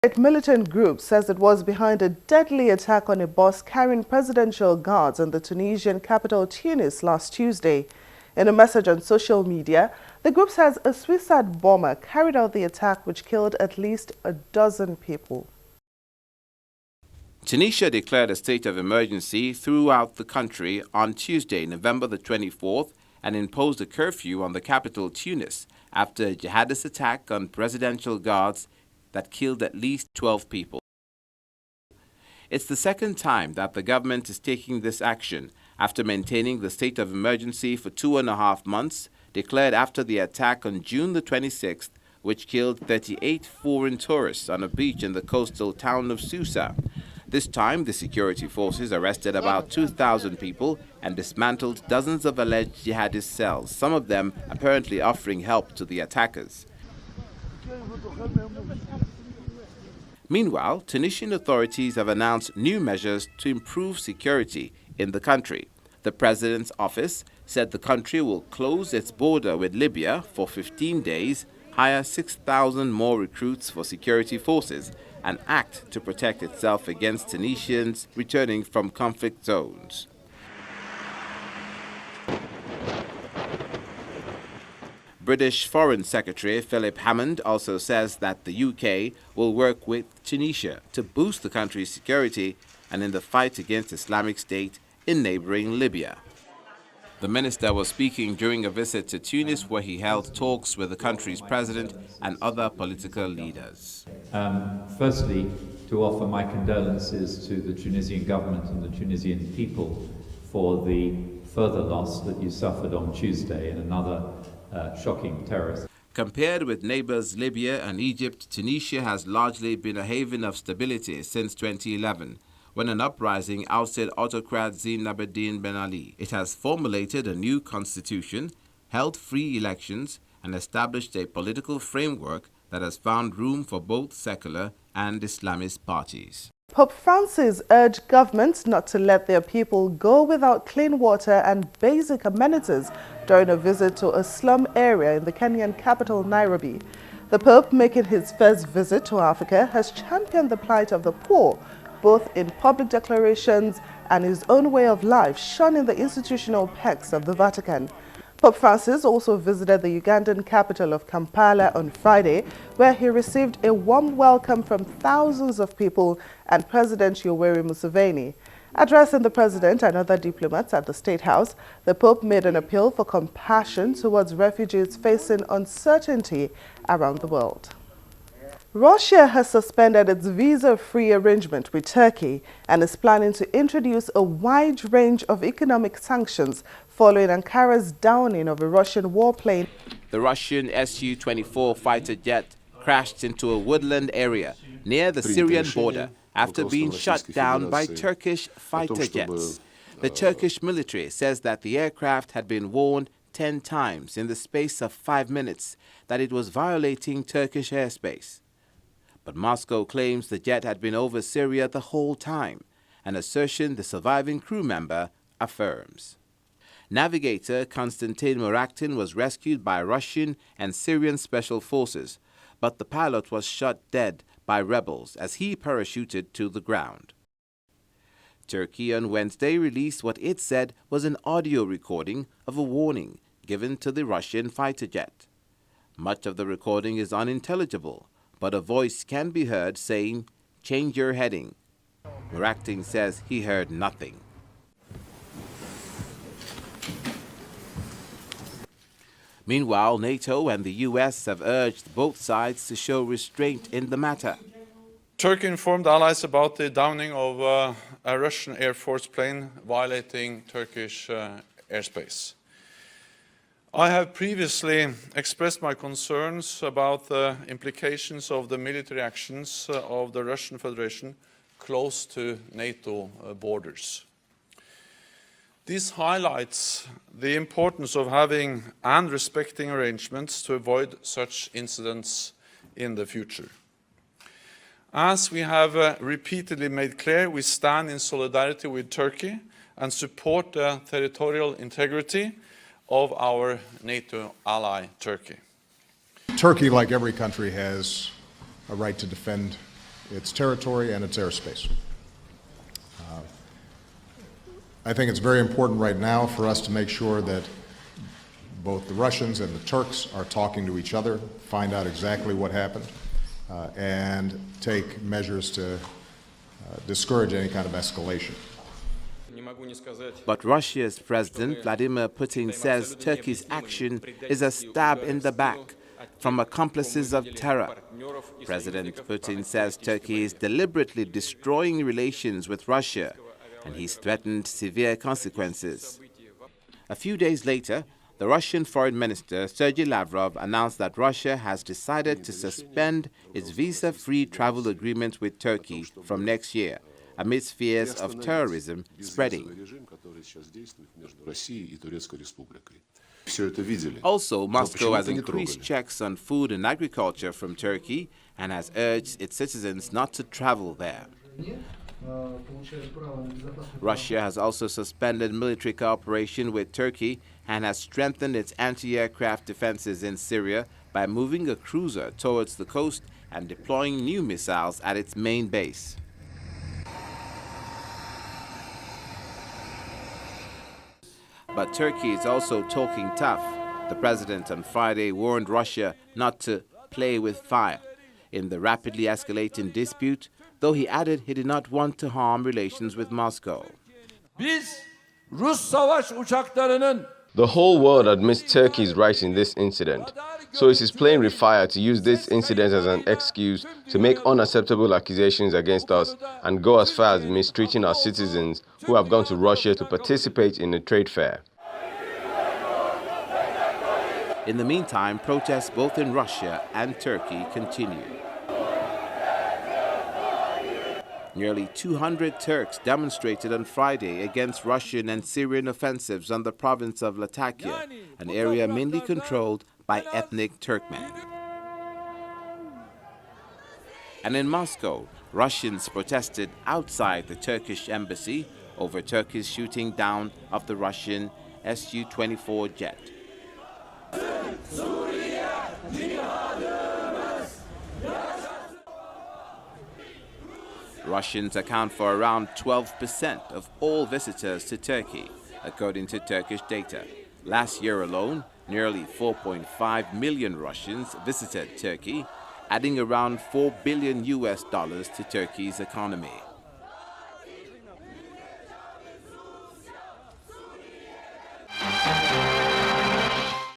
A militant group says it was behind a deadly attack on a bus carrying presidential guards in the Tunisian capital Tunis last Tuesday. In a message on social media, the group says a suicide bomber carried out the attack which killed at least a dozen people. Tunisia declared a state of emergency throughout the country on Tuesday, November the 24th, and imposed a curfew on the capital Tunis after a jihadist attack on presidential guards that killed at least 12 people. It's the second time that the government is taking this action after maintaining the state of emergency for 2.5 months, declared after the attack on June the 26th, which killed 38 foreign tourists on a beach in the coastal town of Susa. This time, the security forces arrested about 2,000 people and dismantled dozens of alleged jihadist cells, some of them apparently offering help to the attackers. Meanwhile, Tunisian authorities have announced new measures to improve security in the country. The president's office said the country will close its border with Libya for 15 days, hire 6,000 more recruits for security forces, and act to protect itself against Tunisians returning from conflict zones. British Foreign Secretary Philip Hammond also says that the UK will work with Tunisia to boost the country's security and in the fight against Islamic State in neighboring Libya. The minister was speaking during a visit to Tunis where he held talks with the country's president and other political leaders. Firstly, to offer my condolences to the Tunisian government and the Tunisian people for the further loss that you suffered on Tuesday in another shocking terrorist. Compared with neighbors Libya and Egypt, Tunisia has largely been a haven of stability since 2011, when an uprising ousted autocrat Zine Abidine Ben Ali. It has formulated a new constitution, held free elections, and established a political framework that has found room for both secular and Islamist parties. Pope Francis urged governments not to let their people go without clean water and basic amenities during a visit to a slum area in the Kenyan capital, Nairobi. The Pope, making his first visit to Africa, has championed the plight of the poor, both in public declarations and his own way of life, shunning the institutional pecs of the Vatican. Pope Francis also visited the Ugandan capital of Kampala on Friday, where he received a warm welcome from thousands of people and President Yoweri Museveni. Addressing the president and other diplomats at the State House, the Pope made an appeal for compassion towards refugees facing uncertainty around the world. Russia has suspended its visa-free arrangement with Turkey and is planning to introduce a wide range of economic sanctions following Ankara's downing of a Russian warplane. The Russian Su-24 fighter jet crashed into a woodland area near the Syrian border after being shot down by Turkish fighter jets. The Turkish military says that the aircraft had been warned 10 times in the space of 5 minutes that it was violating Turkish airspace. But Moscow claims the jet had been over Syria the whole time, an assertion the surviving crew member affirms. Navigator Konstantin Muraktin was rescued by Russian and Syrian special forces, but the pilot was shot dead by rebels as he parachuted to the ground. Turkey on Wednesday released what it said was an audio recording of a warning given to the Russian fighter jet. Much of the recording is unintelligible, but a voice can be heard saying, "Change your heading." Muraktin says he heard nothing. Meanwhile, NATO and the U.S. have urged both sides to show restraint in the matter. Turkey informed allies about the downing of a Russian Air Force plane violating Turkish airspace. I have previously expressed my concerns about the implications of the military actions of the Russian Federation close to NATO borders. This highlights the importance of having and respecting arrangements to avoid such incidents in the future. As we have repeatedly made clear, we stand in solidarity with Turkey and support the territorial integrity of our NATO ally, Turkey. Turkey, like every country, has a right to defend its territory and its airspace. I think it's very important right now for us to make sure that both the Russians and the Turks are talking to each other, find out exactly what happened, and take measures to discourage any kind of escalation. But Russia's President Vladimir Putin says Turkey's action is a stab in the back from accomplices of terror. President Putin says Turkey is deliberately destroying relations with Russia, and he's threatened severe consequences. A few days later, the Russian Foreign Minister Sergei Lavrov announced that Russia has decided to suspend its visa-free travel agreement with Turkey from next year, amidst fears of terrorism spreading. Also, Moscow has increased checks on food and agriculture from Turkey and has urged its citizens not to travel there. Russia has also suspended military cooperation with Turkey and has strengthened its anti-aircraft defenses in Syria by moving a cruiser towards the coast and deploying new missiles at its main base. But Turkey is also talking tough. The president on Friday warned Russia not to play with fire in the rapidly escalating dispute, though he added he did not want to harm relations with Moscow. The whole world admits Turkey is right in this incident, so it is playing with fire to use this incident as an excuse to make unacceptable accusations against us and go as far as mistreating our citizens who have gone to Russia to participate in a trade fair. In the meantime, protests both in Russia and Turkey continue. Nearly 200 Turks demonstrated on Friday against Russian and Syrian offensives on the province of Latakia, an area mainly controlled by ethnic Turkmen. And in Moscow, Russians protested outside the Turkish embassy over Turkey's shooting down of the Russian Su-24 jet. Russians account for around 12% of all visitors to Turkey, according to Turkish data. Last year alone, nearly 4.5 million Russians visited Turkey, adding around $4 billion to Turkey's economy.